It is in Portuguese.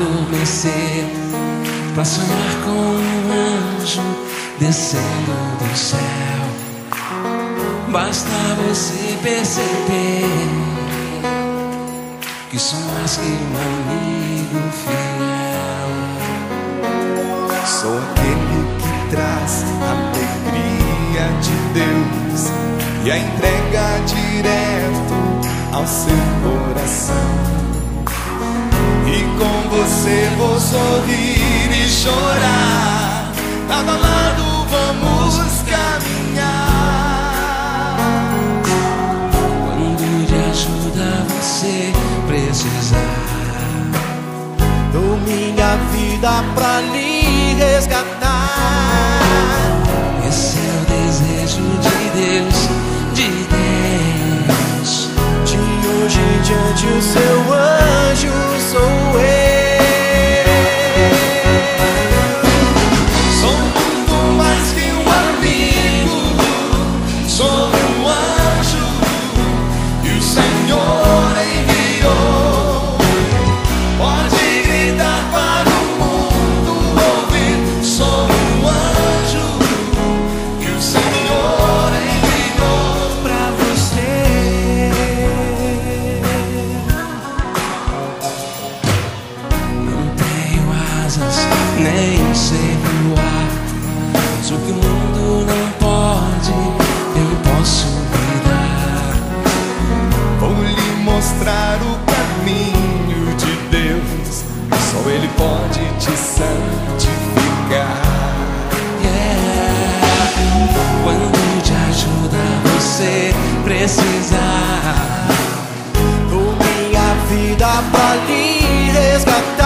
adormecer, pra sonhar com um anjo descendo do céu. Basta você perceber que sou mais que um amigo fiel. Sou aquele que traz a alegria de Deus e a entrega direto ao seu coração. E com você vou sorrir e chorar, lado a lado vamos caminhar. Quando de ajuda você precisar, dou minha vida pra lhe resgatar. esse é o desejo de Deus, de Deus. De hoje em diante o seu anjo sou eu. Sou muito mais que um amigo, sou um anjo e o Senhor enviou. Pode gritar para o mundo ouvir, sou um anjo que o Senhor enviou pra você. Não tenho asas, nem sei voar, mas o que o mundo não pode, eu posso lhe dar. Vou lhe mostrar o caminho de Deus, só Ele pode te santificar. Yeah. Quando de ajuda você precisar, Dou minha vida pra lhe resgatar.